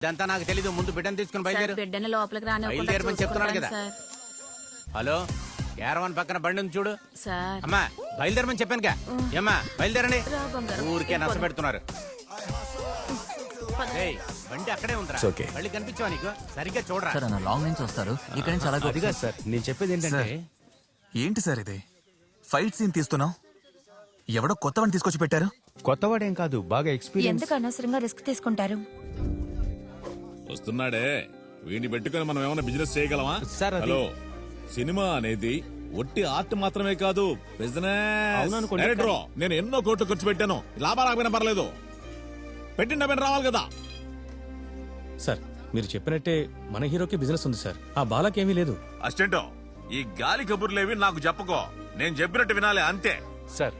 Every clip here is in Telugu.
ఇదంతా నాకు తెలీదు. ముందు బిడ్డను తీసుకుని బయలుదేరు. బిడ్డను లోపలికి బయలుదేరమని చెప్తున్నాను కదా. హలో, క్యారవాన్ పక్కన బండి ఉంది చూడు. సార్ అమ్మా బయలుదేరమని చెప్పానుగా. ఏమ్మా బయలుదేరండి. ఊరికే నచ్చ పెడుతున్నారు. బండి అక్కడే ఉందిరా. మళ్ళీ కనిపించావా నీకు? సరిగ్గా చూడరా. సార్ అన్న లాంగ్ నుంచి వస్తారు. ఇక్కడ నుంచి అలా అదిగా సార్ నేను చెప్పేది ఏంటంటే, ఏంటి సార్ ఇది ఫైట్ సీన్ తీస్తున్నావు? ఎవడో కొత్తవాడిని తీసుకొచ్చి పెట్టారు. కొత్తవాడేం కాదు, బాగా ఎక్స్పీరియన్స్. ఎందుకు అనవసరంగా రిస్క్ తీసుకుంటారు? వస్తున్నాడే, వీడిని పెట్టుకుని మనం ఏమైనా బిజినెస్ చేయగలమా? హలో, సినిమా అనేది ఒట్టి ఆర్ట్ మాత్రమే కాదు, బిజినెస్. నేను ఎన్నో కోట్లు ఖర్చు పెట్టాను, లాభాలు ఆగిపోయినా పర్లేదు, పెట్టిన డబ్బులు రావాలి కదా. సార్ మీరు చెప్పినట్టే మన హీరోకి బిజినెస్ ఉంది సార్. ఆ బాలకేమీ లేదు. అసిస్టెంట్, ఈ గాలి కబుర్లేవి నాకు చెప్పుకో, నేను చెప్పినట్టు వినాలి అంతే. సార్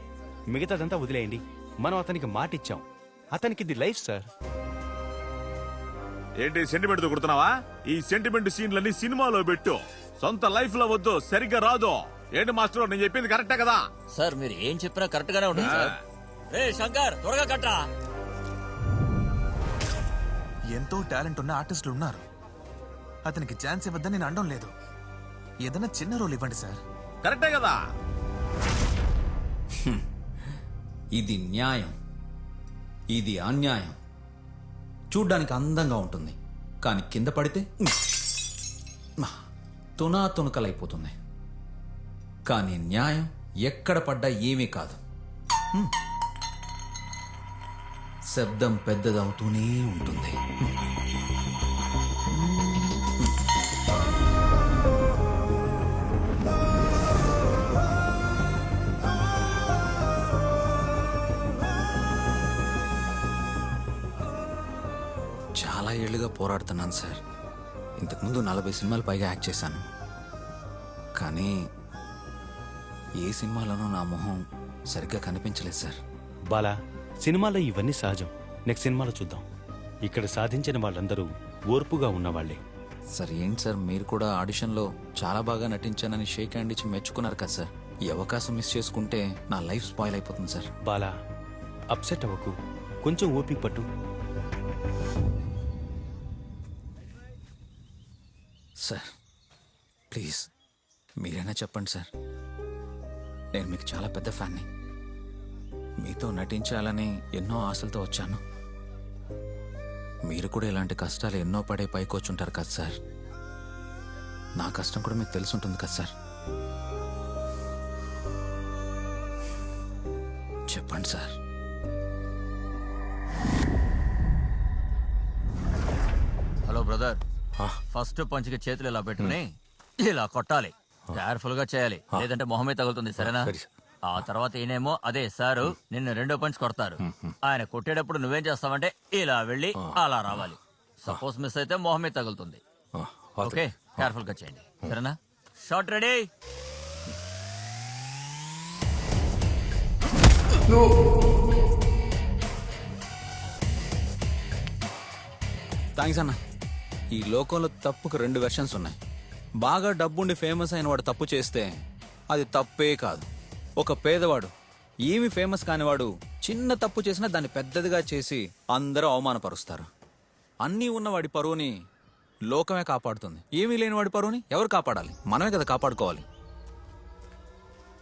మిగతాదంతా వదిలేయండి. మనం అతనికి మాట ఇచ్చాం, అతనికి ఇది లైఫ్ సార్. ఏంటి సెంటిమెంట్ తో కుడుతున్నావా? ఈ సెంటిమెంట్ సీన్లన్నీ సినిమాలో పెట్టు, సొంత లైఫ్ లో వద్దు, సరిగ్గా రాదు. ఏంటి మాస్టర్, నేను చెప్పింది కరెక్టే కదా? సార్ మీరు ఏం చెప్పినా కరెక్ట్ గానే ఉంటుంది సార్. రే శంకర్, త్వరగా కట్టరా. ఎంతో టాలెంట్ ఉన్న ఆర్టిస్టులు ఉన్నారు. అతనికి ఛాన్స్ ఇవ్వద్దని నేను అనడం లేదు. ఏదైనా చిన్న రోల్ ఇవ్వండి సార్. కరెక్టే కదా? ఇది న్యాయం, ఇది అన్యాయం. చూడ్డానికి అందంగా ఉంటుంది, కానీ కింద పడితే తునాతునకలైపోతుంది. కానీ న్యాయం ఎక్కడ పడ్డా ఏమీ కాదు, శబ్దం పెద్దదవుతూనే ఉంటుంది. చాలా ఏళ్లుగా పోరాడుతున్నాను సార్. ఇంతకుముందు 40 సినిమాలు పైగా యాక్ట్ చేశాను. కానీ ఏ సినిమాలోనూ నా మొహం సరిగ్గా కనిపించలేదు సార్. బాలా, సినిమాలో ఇవన్నీ సహజం. నెక్స్ట్ సినిమాలో చూద్దాం. ఇక్కడ సాధించిన వాళ్ళందరూ ఓర్పుగా ఉన్నవాళ్లే. సార్ ఏంటి సార్, మీరు కూడా ఆడిషన్లో చాలా బాగా నటించానని షేక్ హ్యాండ్ ఇచ్చి మెచ్చుకున్నారు కదా సార్. ఈ అవకాశం మిస్ చేసుకుంటే నా లైఫ్ స్పాయిల్ అయిపోతుంది సార్. బాలా, అప్సెట్ అవ్వకు, కొంచెం ఓపిక పట్టు. సార్ ప్లీజ్ మీరైనా చెప్పండి సార్. నేను మీకు చాలా పెద్ద ఫ్యాన్ని. మీతో నటించాలని ఎన్నో ఆశలతో వచ్చాను. మీరు కూడా ఇలాంటి కష్టాలు ఎన్నో పడే పైకొచ్చుంటారు కదా సార్. నా కష్టం కూడా మీకు తెలుసుంటుంది కదా సార్. చెప్పండి సార్. హలో బ్రదర్, ఫస్ట్ పంచికి చేతులు ఇలా పెట్టుకుని ఇలా కొట్టాలి. కేర్ఫుల్ గా చేయాలి, లేదంటే మొహమే తగులుతుంది. సరేనా? ఆ తర్వాత ఈయనేమో అదే సారు నిన్ను 2వ పంచ్ కొడతారు. ఆయన కొట్టేటప్పుడు నువ్వేం చేస్తావంటే ఇలా వెళ్ళి అలా రావాలి. సపోజ్ మిస్ అయితే మొహమే తగులుతుంది. ఓకే, కేర్ఫుల్ గా చేయండి. సరేనా? Shot ready. థ్యాంక్స్ అన్న. ఈ లోకంలో తప్పుకు 2 వెర్షన్స్ ఉన్నాయి. బాగా డబ్బుండి ఫేమస్ అయిన వాడు తప్పు చేస్తే అది తప్పే కాదు. ఒక పేదవాడు, ఏమి ఫేమస్ కానివాడు చిన్న తప్పు చేసినా దాన్ని పెద్దదిగా చేసి అందరూ అవమానపరుస్తారు. అన్నీ ఉన్నవాడి పరువుని లోకమే కాపాడుతుంది. ఏమీ లేని వాడి పరువుని ఎవరు కాపాడాలి? మనమే కదా కాపాడుకోవాలి.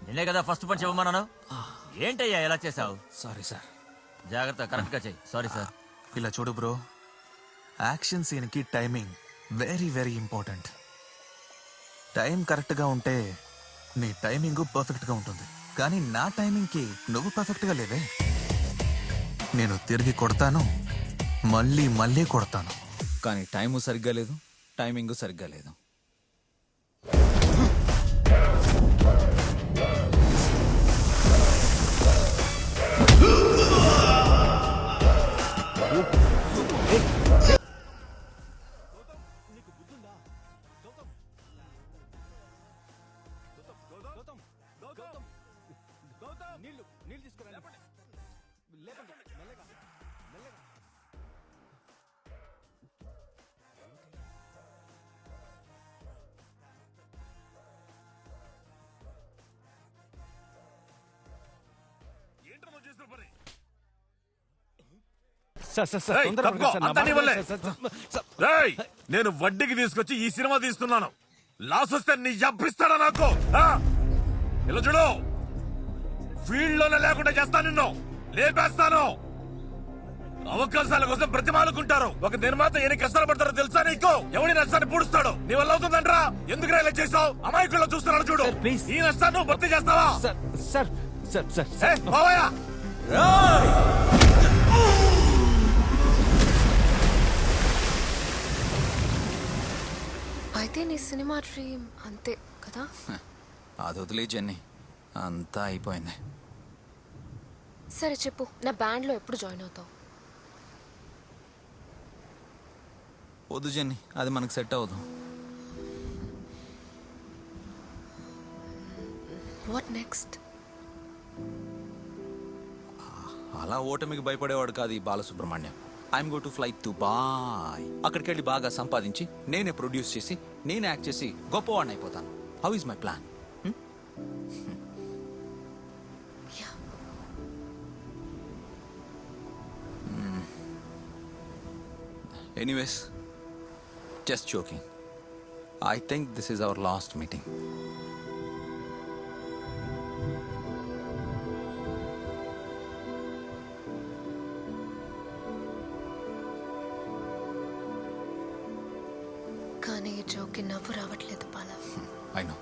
నిన్నే కదా ఫస్ట్ పంచ్ ఇవ్వమన్నాను. ఏంటయ్యా ఎలా చేసావు? Sorry sir. జాగ్రత్త, కరెక్ట్ గా చెయ్యి. Sorry sir. ఇలా చూడు బ్రో, యాక్షన్ సీన్ కి timing very very important. Time correct గా ఉంటే నీ టైమింగ్ పర్ఫెక్ట్ గా ఉంటుంది. కానీ నా టైమింగ్ కి నువ్వు పర్ఫెక్ట్ గా లేవే. నేను తిరిగి కొడతాను, మళ్ళీ మళ్ళీ కొడతాను. కానీ టైము సరిగ్గా లేదు, టైమింగ్ సరిగ్గా లేదు. ఏయ్, తప్పుకో, అంతా నీ వల్లే. ఏయ్, నేను వడ్డీకి తీసుకొచ్చి ఈ సినిమా తీస్తున్నాను. లాస్ వస్తే నీ అప్పిస్తాడా నాకు? ఆ? ఇలా చూడు, ఫీల్డ్ లోనే లేకుండా చేస్తాను, నిన్ను లేపేస్తాను. అవకాశాల కోసం బ్రతిమాలుకుంటారు. ఒక నిర్మాత ఎన్ని కష్టాలు పడతారో తెలుసా నీకు? ఎవడి నష్టాన్ని పూడుస్తాడు? నీ వల్ల అవుతుందంటరా? ఎందుకు ఇలా చేసావు? అమాయకుల్లో చూస్తున్నాడు చూడు. Sir, please. ఈ నష్టాన్ని నువ్వు భర్తీ చేస్తావా? సార్ సార్ సార్ ఏయ్, బావయ్య! అయితే నీ సినిమా డ్రీమ్ అంతే కదా? అది వదిలే జెన్నీ, అంతా అయిపోయింది. సరే చెప్పు, నా బ్యాండ్లో ఎప్పుడు జాయిన్ అవుతావు? వద్దు జెన్నీ, అది మనకు సెట్ అవ్వదు. What next? అలా ఓటమికి భయపడేవాడు కాదు ఈ Balasubrahmanyam. I'm go to fly to boy. అక్కడికి వెళ్ళి బాగా సంపాదించి నేనే ప్రొడ్యూస్ చేసి నేనే యాక్ట్ చేసి గొప్పవాడిని అయిపోతాను. How is my plan? Anyways, just joking. I think this is our last meeting. కానీ ఈ జోక్కి నవ్వు రావట్లేదు బాల. I know.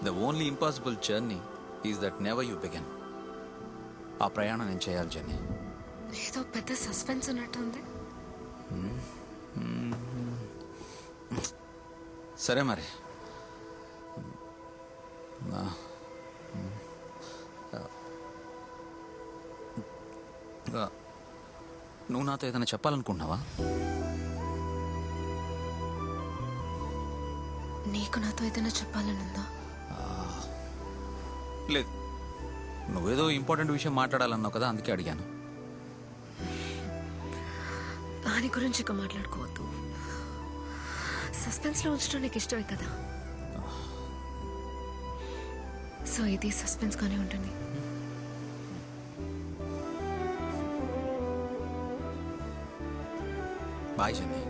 The only impossible journey is that never you begin. ఆ ప్రయాణం నేను చేయాలి జర్నీ. ఏదో పెద్ద సస్పెన్స్ ఉన్నట్టుంది. సరే మరి. నువ్వు నాతో ఏదైనా చెప్పాలనుకుంటున్నావా? నీకు నాతో ఏదైనా చెప్పాలనుందా? లేదు, నువ్వేదో ఇంపార్టెంట్ విషయం మాట్లాడాలన్నావు కదా, అందుకే అడిగాను. దాని గురించి ఇక మాట్లాడుకోవద్దు. సస్పెన్స్ లో ఉంచడం నీకు ఇష్టమే కదా, సో ఇది సస్పెన్స్ గానే ఉంటుంది. Boy journey.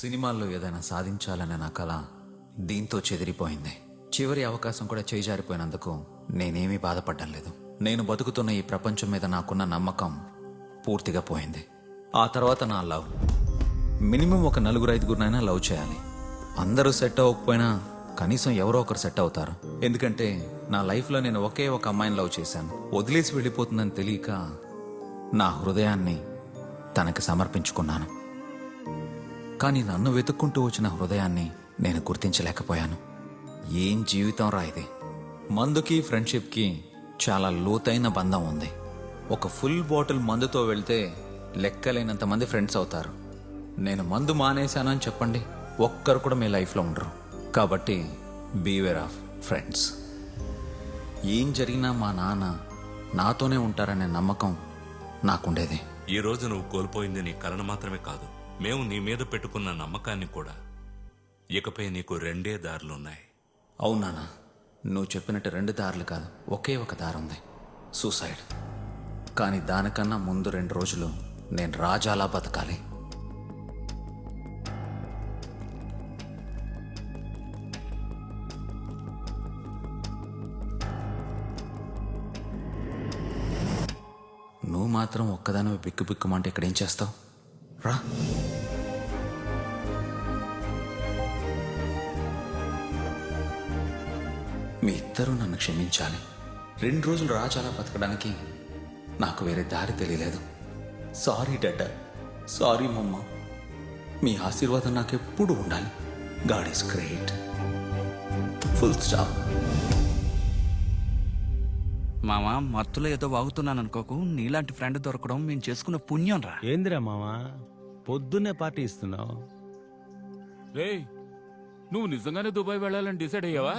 సినిమాల్లో ఏదైనా సాధించాలనే నా కల దీంతో చెదిరిపోయింది. చివరి అవకాశం కూడా చేజారిపోయినందుకు నేనేమీ బాధపడ్డం లేదు. నేను బతుకుతున్న ఈ ప్రపంచం మీద నాకున్న నమ్మకం పూర్తిగా పోయింది. ఆ తర్వాత నా లవ్. మినిమం ఒక 4-5గురినైనా లవ్ చేయాలి. అందరూ సెట్ అవ్వకపోయినా కనీసం ఎవరో ఒకరు సెట్ అవుతారు. ఎందుకంటే నా లైఫ్లో నేను ఒకే ఒక అమ్మాయిని లవ్ చేశాను. వదిలేసి వెళ్ళిపోతుందని తెలియక నా హృదయాన్ని తనకి సమర్పించుకున్నాను. కానీ నన్ను వెతుక్కుంటూ వచ్చిన హృదయాన్ని నేను గుర్తించలేకపోయాను. ఏం జీవితం రా ఇది. మందుకి ఫ్రెండ్షిప్కి చాలా లోతైన బంధం ఉంది. ఒక ఫుల్ బాటిల్ మందుతో వెళ్తే లెక్కలేనంత మంది ఫ్రెండ్స్ అవుతారు. నేను మందు మానేశానని చెప్పండి, ఒక్కరు కూడా మీ లైఫ్లో ఉండరు. కాబట్టి బీవేర్ ఆఫ్ ఫ్రెండ్స్. ఏం జరిగినా మా నాన్న నాతోనే ఉంటారనే నమ్మకం నాకుండేది. ఈ రోజు నువ్వు కోల్పోయింది నీ కలను మాత్రమే కాదు, మేము నీ మీద పెట్టుకున్న నమ్మకాన్ని కూడా. ఇకపై నీకు 2 దారులున్నాయి. అవునానా, నువ్వు చెప్పినట్టు 2 దారులు కాదు, ఒకే ఒక దారి ఉంది, సూసైడ్. కానీ దానికన్నా ముందు 2 రోజులు నేను రాజాలా బతకాలి. నువ్వు మాత్రం ఒక్కదానివి బిక్కు బిక్కుమంటే ఇక్కడేం చేస్తావు? రా. మీ ఇద్దరూ నన్ను క్షమించాలి. 2 రోజులు రాజాలా బతకడానికి నాకు వేరే దారి తెలియలేదు. సారీ డాడ్, సారీ మమ్మ. మీ ఆశీర్వాదం నాకెప్పుడు ఉండాలి. God is great. Full stop. మామ మత్తులో ఏదో వాగుతున్నాను అనుకోకు, నీలాంటి ఫ్రెండ్ దొరకడం మేము చేసుకున్న పుణ్యం రా. ఏందిరా మావా పొద్దున్నే పార్టీ ఇస్తున్నావు? రేయ్, నువ్వు నిజంగానే దుబాయ్ వెళ్ళాలని డిసైడ్ అయ్యావా?